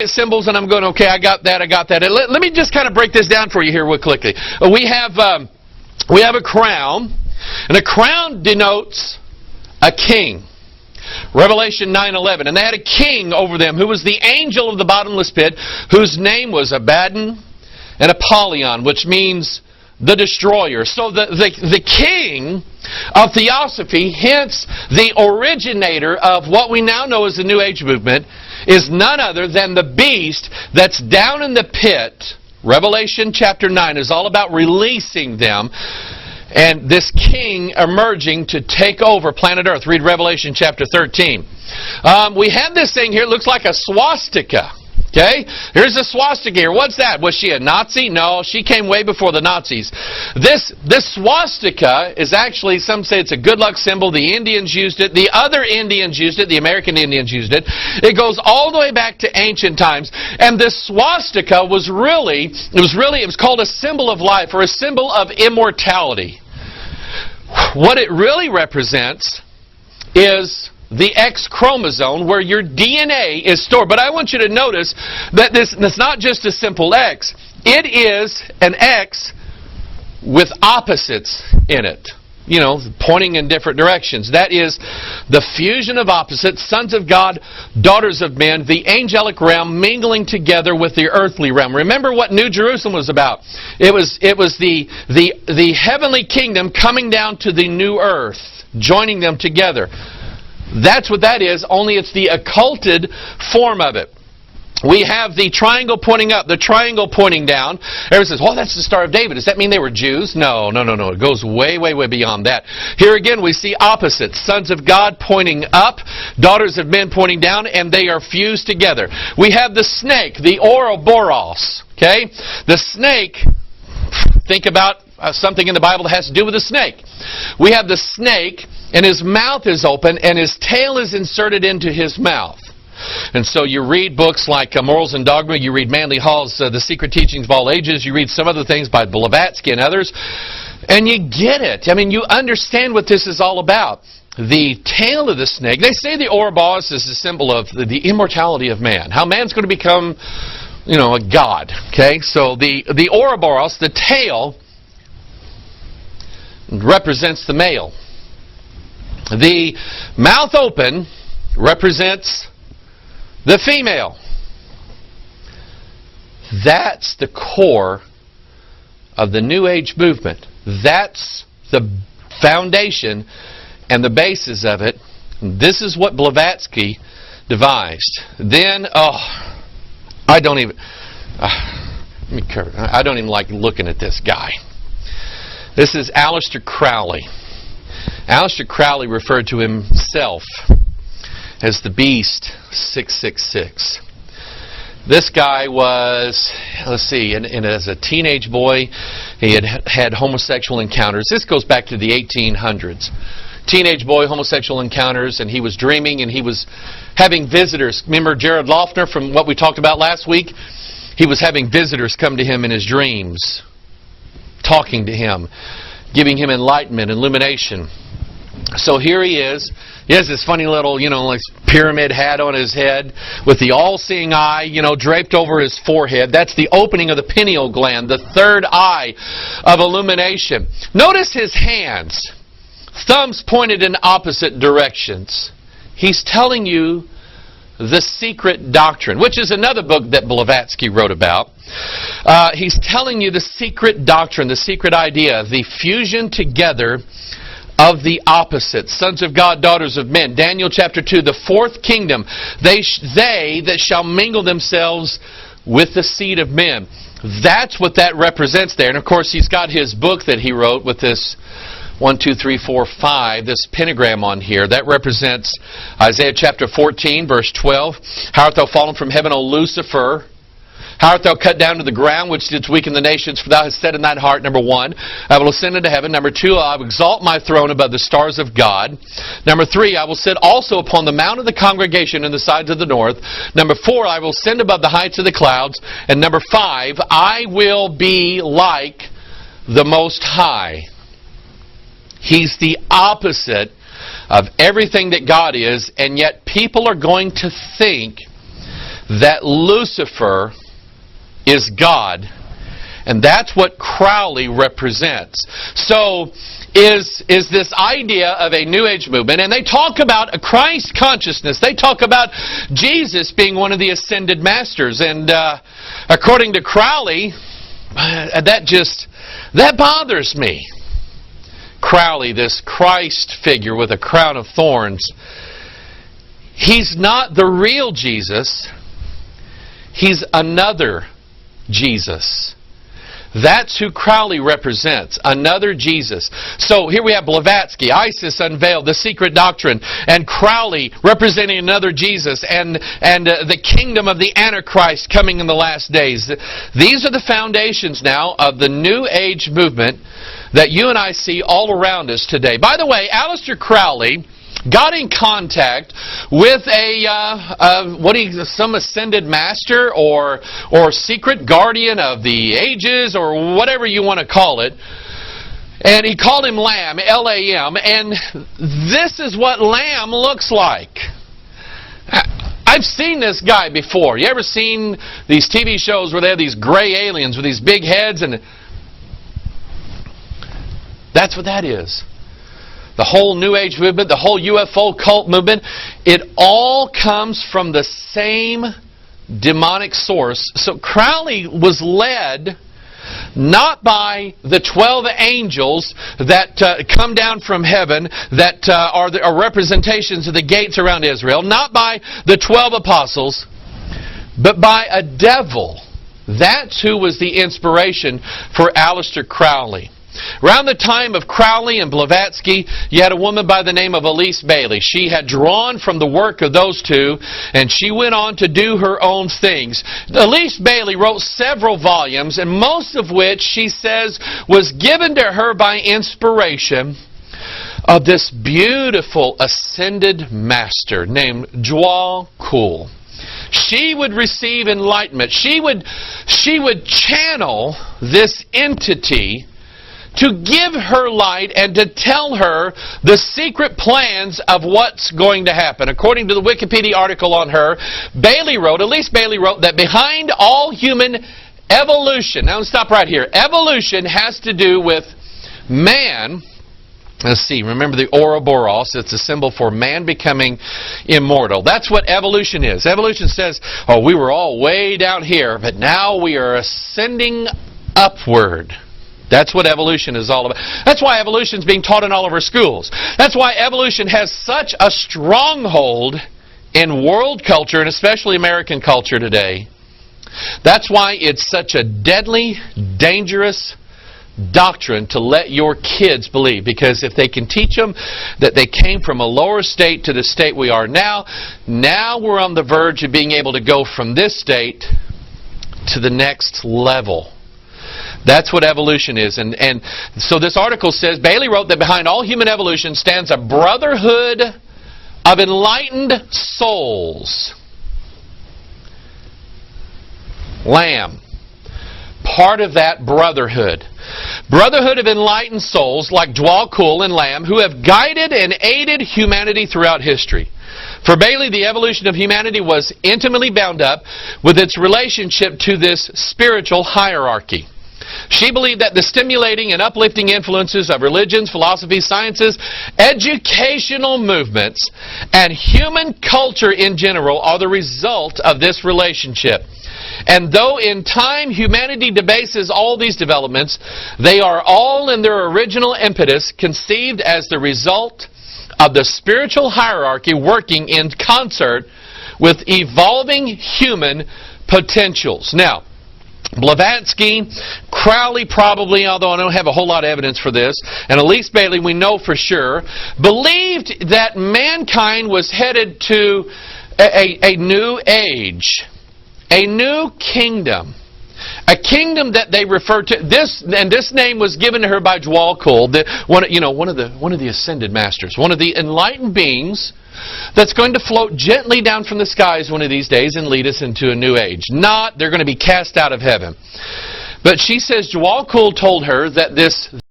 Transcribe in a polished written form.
symbols, and I'm going, okay, I got that. Let me just kind of break this down for you here real quickly. We have a crown, and a crown denotes a king. Revelation 9:11, and they had a king over them who was the angel of the bottomless pit, whose name was Abaddon and Apollyon, which means the destroyer. So the king of theosophy, hence the originator of what we now know as the New Age movement, is none other than the beast that's down in the pit. Revelation chapter 9 is all about releasing them, and this king emerging to take over planet Earth. Read Revelation chapter 13. We have this thing here, it looks like a swastika. Okay? Here's a swastika here. What's that? Was she a Nazi? No, she came way before the Nazis. This swastika is actually, some say it's a good luck symbol. The Indians used it. The other Indians used it. The American Indians used it. It goes all the way back to ancient times. And this swastika was called a symbol of life, or a symbol of immortality. What it really represents is the X chromosome, where your DNA is stored. But I want you to notice that it's not just a simple X. It is an X with opposites in it, pointing in different directions. That is the fusion of opposites, sons of God, daughters of men, the angelic realm mingling together with the earthly realm. Remember what New Jerusalem was about. It was the heavenly kingdom coming down to the new earth, joining them together. That's what that is, only it's the occulted form of it. We have the triangle pointing up, the triangle pointing down. Everyone says, well, that's the Star of David. Does that mean they were Jews? No. It goes way, way, way beyond that. Here again, we see opposites. Sons of God pointing up, daughters of men pointing down, and they are fused together. We have the snake, the Ouroboros. Okay? The snake, think about something in the Bible that has to do with a snake. We have the snake, and his mouth is open, and his tail is inserted into his mouth. And so you read books like Morals and Dogma, you read Manly Hall's The Secret Teachings of All Ages, you read some other things by Blavatsky and others, and you get it. I mean, you understand what this is all about. The tail of the snake, they say the Ouroboros is a symbol of the immortality of man, how man's going to become, a god. Okay, so the Ouroboros, the tail, represents the male. The mouth open represents the female. That's the core of the New Age movement. That's the foundation and the basis of it. This is what Blavatsky devised. Then, I don't even like looking at this guy. This is Aleister Crowley. Aleister Crowley referred to himself as the Beast 666. This guy was, and as a teenage boy, he had homosexual encounters. This goes back to the 1800s. Teenage boy, homosexual encounters, and he was dreaming, and he was having visitors. Remember Jared Loeffner from what we talked about last week? He was having visitors come to him in his dreams, talking to him, giving him enlightenment, illumination. So here he is. He has this funny little, like pyramid hat on his head with the all-seeing eye, draped over his forehead. That's the opening of the pineal gland, the third eye of illumination. Notice his hands. Thumbs pointed in opposite directions. He's telling you the secret doctrine, which is another book that Blavatsky wrote about. He's telling you the secret doctrine, the secret idea, the fusion together of the opposites, sons of God, daughters of men. Daniel chapter 2, the fourth kingdom, they that shall mingle themselves with the seed of men. That's what that represents there. And of course, he's got his book that he wrote with this 1, 2, 3, 4, 5, this pentagram on here. That represents Isaiah chapter 14, verse 12. How art thou fallen from heaven, O Lucifer? How art thou cut down to the ground, which didst weaken the nations? For thou hast said in thine heart, number 1, I will ascend into heaven. Number 2, I will exalt my throne above the stars of God. Number 3, I will sit also upon the mount of the congregation in the sides of the north. Number 4, I will ascend above the heights of the clouds. And number 5, I will be like the Most High. He's the opposite of everything that God is, and yet people are going to think that Lucifer is God. And that's what Crowley represents. So, is this idea of a New Age movement, and they talk about a Christ consciousness. They talk about Jesus being one of the ascended masters. And according to Crowley, that bothers me. Crowley, this Christ figure with a crown of thorns, he's not the real Jesus. He's another Jesus. That's who Crowley represents, another Jesus. So here we have Blavatsky, ISIS unveiled, the secret doctrine, and Crowley representing another Jesus, and the kingdom of the Antichrist coming in the last days. These are the foundations now of the New Age movement that you and I see all around us today. By the way, Aleister Crowley got in contact with some ascended master or secret guardian of the ages, or whatever you want to call it. And he called him Lamb, L-A-M, and this is what Lamb looks like. I've seen this guy before. You ever seen these TV shows where they have these gray aliens with these big heads? And that's what that is. The whole New Age movement, the whole UFO cult movement, it all comes from the same demonic source. So Crowley was led not by the 12 angels that come down from heaven, that are representations of the gates around Israel, not by the 12 apostles, but by a devil. That's who was the inspiration for Aleister Crowley. Around the time of Crowley and Blavatsky, you had a woman by the name of Aleister Bailey. She had drawn from the work of those two, and she went on to do her own things. Aleister Bailey wrote several volumes, and most of which, she says, was given to her by inspiration of this beautiful ascended master named Djwhal Khul. She would receive enlightenment. She would channel this entity to give her light and to tell her the secret plans of what's going to happen. According to the Wikipedia article on her, Aleister Bailey wrote that behind all human evolution, now let's stop right here, evolution has to do with man. Let's see, remember the Ouroboros, it's a symbol for man becoming immortal. That's what evolution is. Evolution says, oh, we were all way down here, but now we are ascending upward. That's what evolution is all about. That's why evolution is being taught in all of our schools. That's why evolution has such a stronghold in world culture, and especially American culture today. That's why it's such a deadly, dangerous doctrine to let your kids believe. Because if they can teach them that they came from a lower state to the state we are now we're on the verge of being able to go from this state to the next level. That's what evolution is. And so this article says, Bailey wrote that behind all human evolution stands a brotherhood of enlightened souls. Lamb. Part of that brotherhood. Brotherhood of enlightened souls like Djwhal Khul and Lamb, who have guided and aided humanity throughout history. For Bailey, the evolution of humanity was intimately bound up with its relationship to this spiritual hierarchy. She believed that the stimulating and uplifting influences of religions, philosophies, sciences, educational movements, and human culture in general are the result of this relationship. And though in time humanity debases all these developments, they are all in their original impetus conceived as the result of the spiritual hierarchy working in concert with evolving human potentials. Now, Blavatsky, Crowley probably, although I don't have a whole lot of evidence for this, and Aleister Bailey, we know for sure, believed that mankind was headed to a new age, a new kingdom. A kingdom that they refer to this name was given to her by Djwhal Khul, one of the ascended masters, one of the enlightened beings that's going to float gently down from the skies one of these days and lead us into a new age. Not they're going to be cast out of heaven. But she says Djwhal Khul told her that this